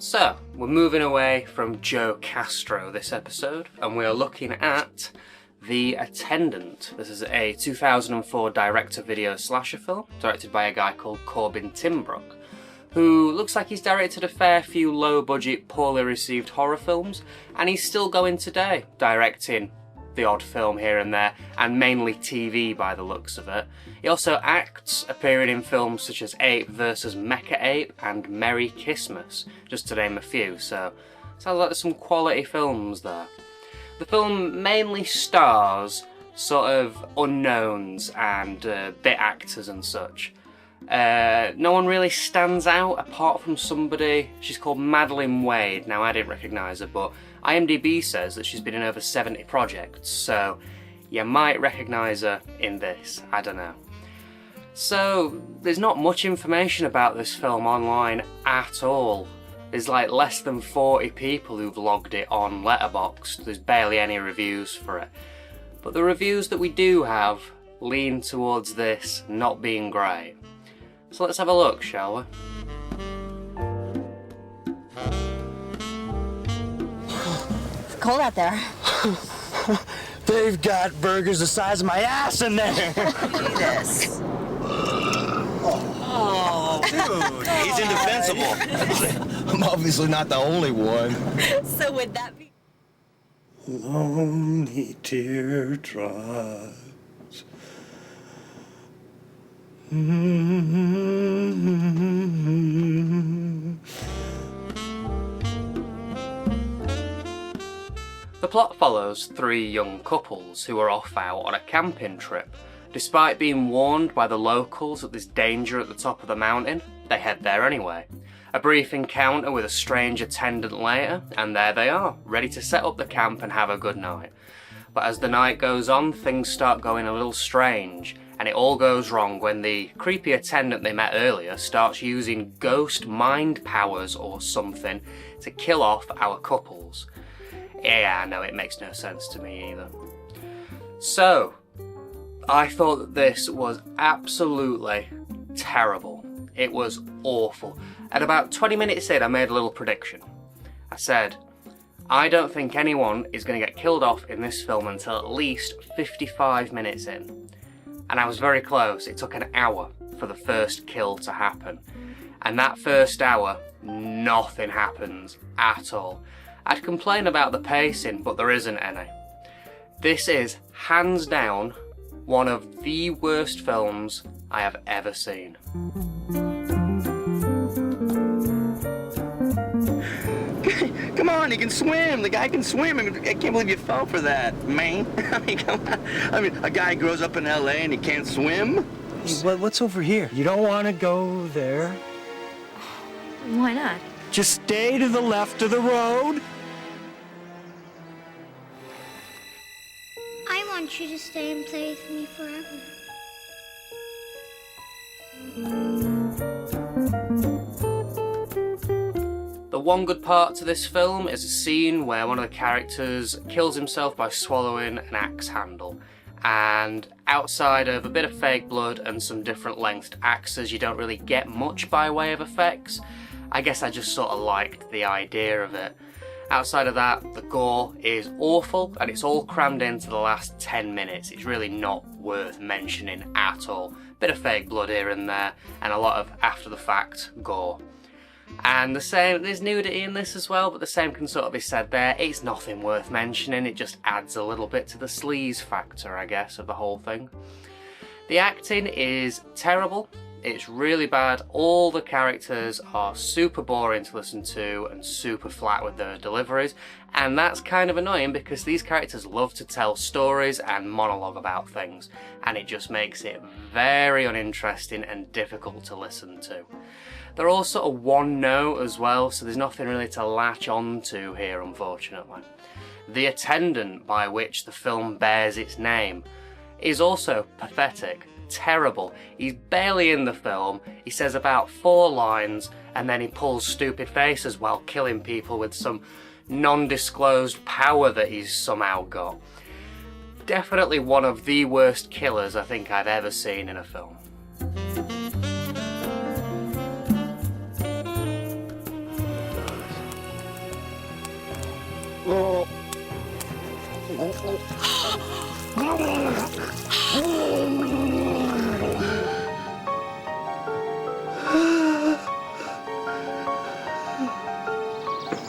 So, we're moving away from Joe Castro this episode, and we're looking at The Attendant. This is a 2004 direct-to-video slasher film, directed by a guy called Corbin Timbrook, who looks like he's directed a fair few low-budget, poorly received horror films, and he's still going today, directing the odd film here and there, and mainly TV by the looks of it. He also acts, appearing in films such as Ape vs. Mecha Ape and Merry Christmas, just to name a few, so sounds like there's some quality films there. The film mainly stars sort of unknowns and bit actors and such. No one really stands out apart from somebody. She's called Madeline Wade. Now, I didn't recognise her, but IMDb says that she's been in over 70 projects, so you might recognise her in this, I don't know. So, there's not much information about this film online at all. There's like less than 40 people who've logged it on Letterboxd. There's barely any reviews for it. But the reviews that we do have lean towards this not being great. So let's have a look, shall we? It's cold out there. They've got burgers the size of my ass in there. Jesus. Oh, dude, he's indefensible. I'm obviously not the only one. So would that be... Lonely teardrops. The plot follows three young couples who are off out on a camping trip. Despite being warned by the locals that there's danger at the top of the mountain, they head there anyway. A brief encounter with a strange attendant later, and there they are, ready to set up the camp and have a good night. But as the night goes on, things start going a little strange, and it all goes wrong when the creepy attendant they met earlier starts using ghost mind powers or something to kill off our couples. Yeah, no, it makes no sense to me either. So, I thought that this was absolutely terrible. It was awful. At about 20 minutes in, I made a little prediction. I said, I don't think anyone is going to get killed off in this film until at least 55 minutes in. And I was very close. It took an hour for the first kill to happen. And that first hour, nothing happens at all. I'd complain about the pacing, but there isn't any. This is, hands down, one of the worst films I have ever seen. Come on, he can swim. The guy can swim. I mean, I can't believe you fell for that, man. I mean, come on. I mean, a guy grows up in L.A. and he can't swim? What's over here? You don't want to go there? Why not? Just stay to the left of the road. I want you to stay and play with me forever. The one good part to this film is a scene where one of the characters kills himself by swallowing an axe handle. And outside of a bit of fake blood and some different lengthed axes, you don't really get much by way of effects. I guess I just sort of liked the idea of it. Outside of that, the gore is awful, and it's all crammed into the last 10 minutes. It's really not worth mentioning at all. Bit of fake blood here and there, and a lot of after-the-fact gore. And the same, there's nudity in this as well, but the same can sort of be said there. It's nothing worth mentioning, it just adds a little bit to the sleaze factor, I guess, of the whole thing. The acting is terrible. It's really bad. All the characters are super boring to listen to and super flat with their deliveries, and that's kind of annoying because these characters love to tell stories and monologue about things, and it just makes it very uninteresting and difficult to listen to. They're all sort of one note as well, so there's nothing really to latch on to here, unfortunately. The Attendant, by which the film bears its name, is also pathetic. terrible. He's barely in the film, he says about 4 lines, and then he pulls stupid faces while killing people with some non-disclosed power that he's somehow got. Definitely one of the worst killers I think I've ever seen in a film.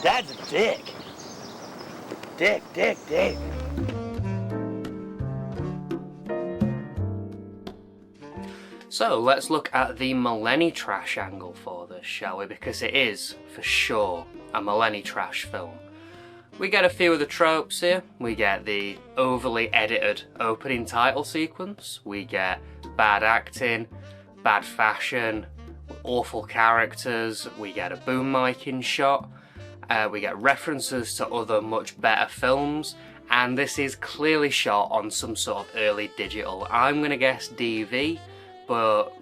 Dad's a dick. Dick. So let's look at the Millennium Trash angle for this, shall we? Because it is, for sure, a Millennium Trash film. We get a few of the tropes here. We get the overly edited opening title sequence. We get bad acting, bad fashion, awful characters. We get a boom micing shot. We get references to other much better films. And this is clearly shot on some sort of early digital. I'm going to guess DV, but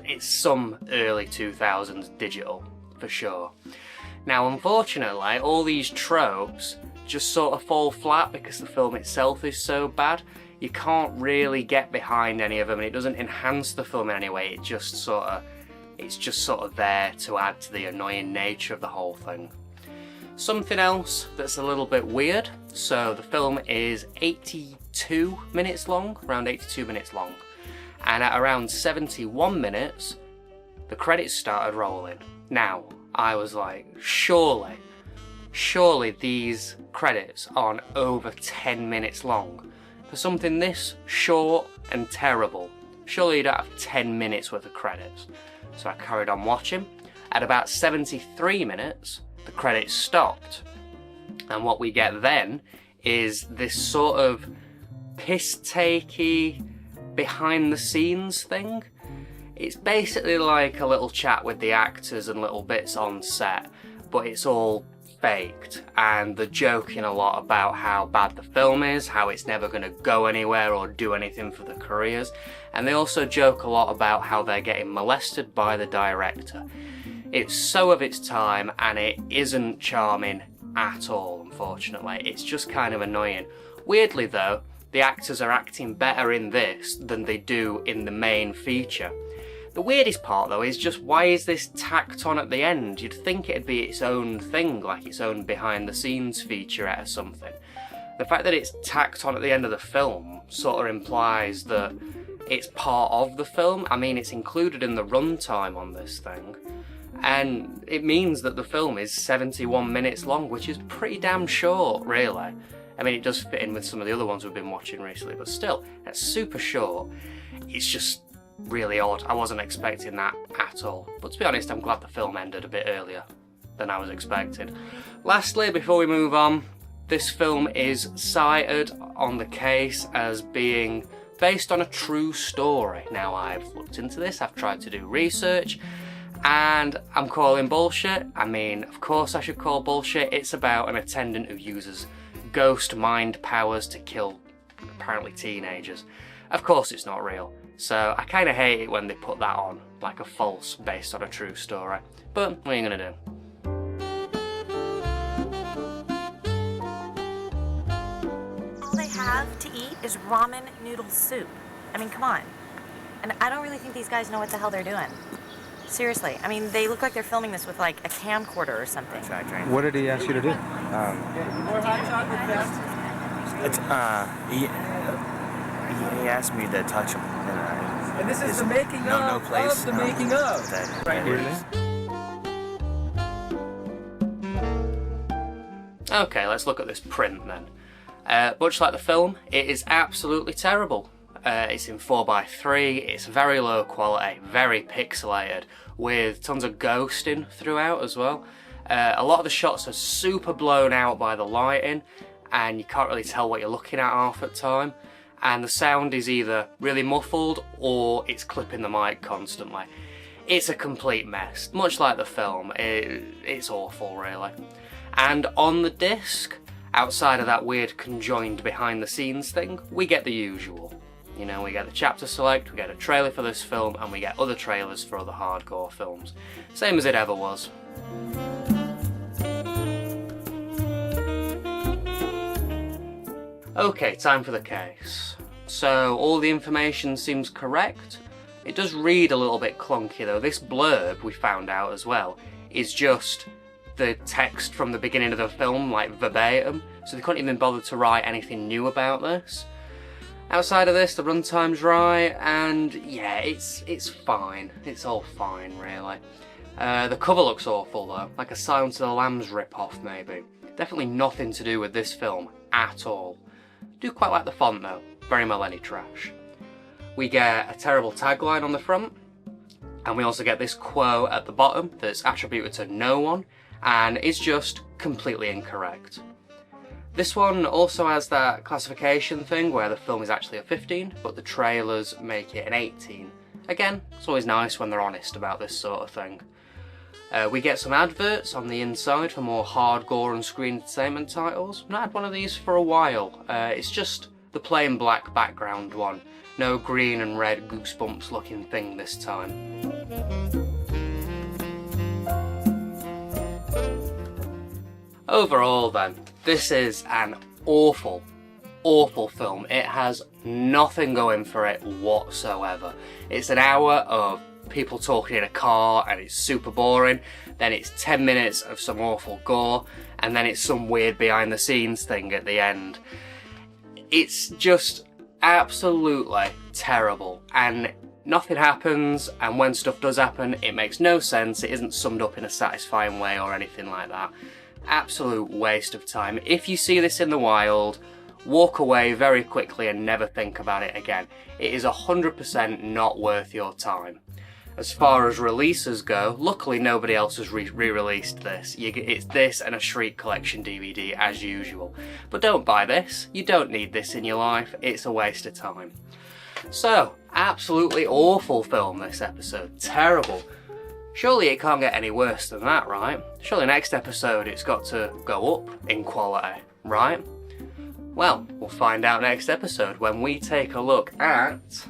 it's some early 2000s digital for sure. Now, unfortunately, all these tropes just sort of fall flat because the film itself is so bad. You can't really get behind any of them, and it doesn't enhance the film in any way. It's just sort of there to add to the annoying nature of the whole thing. Something else that's a little bit weird. So the film is 82 minutes long, around 82 minutes long, and at around 71 minutes, the credits started rolling. Now, I was like, surely these credits aren't over 10 minutes long. For something this short and terrible, surely you don't have 10 minutes worth of credits. So I carried on watching. At about 73 minutes, the credits stopped. And what we get then is this sort of piss-takey, behind-the-scenes thing. It's basically like a little chat with the actors and little bits on set, but it's all faked, and they're joking a lot about how bad the film is, how it's never going to go anywhere or do anything for their careers, and they also joke a lot about how they're getting molested by the director. It's so of its time, and it isn't charming at all, unfortunately. It's just kind of annoying. Weirdly though, the actors are acting better in this than they do in the main feature. The weirdest part though is just, why is this tacked on at the end? You'd think it'd be its own thing, like its own behind the scenes featurette or something. The fact that it's tacked on at the end of the film sort of implies that it's part of the film. I mean, it's included in the runtime on this thing, and it means that the film is 71 minutes long, which is pretty damn short, really. I mean, it does fit in with some of the other ones we've been watching recently, but still, it's super short. It's just really odd. I wasn't expecting that at all. But to be honest, I'm glad the film ended a bit earlier than I was expecting. Lastly, before we move on, this film is cited on the case as being based on a true story. Now, I've looked into this, I've tried to do research, and I'm calling bullshit. I mean, of course I should call bullshit. It's about an attendant who uses ghost mind powers to kill, apparently, teenagers. Of course it's not real. So I kind of hate it when they put that on, like a false based on a true story. But what are you going to do? All they have to eat is ramen noodle soup. I mean, come on. And I don't really think these guys know what the hell they're doing. Seriously. I mean, they look like they're filming this with like a camcorder or something. What did he ask you to do? He asked me to touch him. And this is the making no place, of the making of. Right Really? Okay, let's look at this print then. Much like the film, it is absolutely terrible. It's in 4:3, it's very low quality, very pixelated, with tons of ghosting throughout as well. A lot of the shots are super blown out by the lighting, and you can't really tell what you're looking at half at time. And the sound is either really muffled or it's clipping the mic constantly. It's a complete mess. Much like the film, it's awful really. And on the disc, outside of that weird conjoined behind the scenes thing, we get the usual. You know, we get the chapter select, we get a trailer for this film, and we get other trailers for other Hard Gore films. Same as it ever was. Okay, time for the case. So, all the information seems correct. It does read a little bit clunky though. This blurb, we found out as well, is just the text from the beginning of the film, like verbatim, so they couldn't even bother to write anything new about this. Outside of this, the runtime's right, and yeah, it's fine. It's all fine, really. The cover looks awful though, like a Silence of the Lambs rip-off maybe. Definitely nothing to do with this film at all. Do quite like the font though, very Millennium trash. We get a terrible tagline on the front, and we also get this quote at the bottom that's attributed to no one, and is just completely incorrect. This one also has that classification thing where the film is actually a 15, but the trailers make it an 18. Again, it's always nice when they're honest about this sort of thing. We get some adverts on the inside for more Hard Gore and Screen Entertainment titles. I've not had one of these for a while. It's just the plain black background one. No green and red Goosebumps looking thing this time. Overall then, this is an awful, awful film. It has nothing going for it whatsoever. It's an hour of people talking in a car and it's super boring, then it's 10 minutes of some awful gore, and then it's some weird behind the scenes thing at the end. It's just absolutely terrible, and nothing happens, and when stuff does happen it makes no sense. It isn't summed up in a satisfying way or anything like that. Absolute waste of time. If you see this in the wild, walk away very quickly and never think about it again. It is 100% not worth your time. As far as releases go, luckily nobody else has re-released this. It's this and a Shriek Collection DVD as usual. But don't buy this, you don't need this in your life, it's a waste of time. So, absolutely awful film this episode, terrible. Surely it can't get any worse than that, right? Surely next episode it's got to go up in quality, right? Well, we'll find out next episode when we take a look at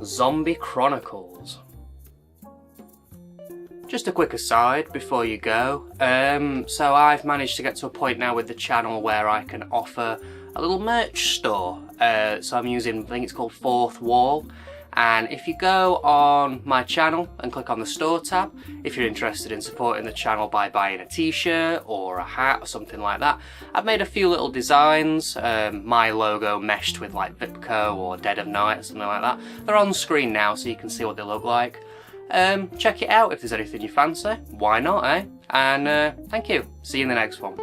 Zombie Chronicles. Just a quick aside before you go. So I've managed to get to a point now with the channel where I can offer a little merch store. So I'm using, I think it's called Fourth Wall. And if you go on my channel and click on the store tab, if you're interested in supporting the channel by buying a t-shirt or a hat or something like that, I've made a few little designs, my logo meshed with like Vipco or Dead of Night or something like that. They're on screen now so you can see what they look like. Check it out if there's anything you fancy. Why not, eh? And thank you. See you in the next one.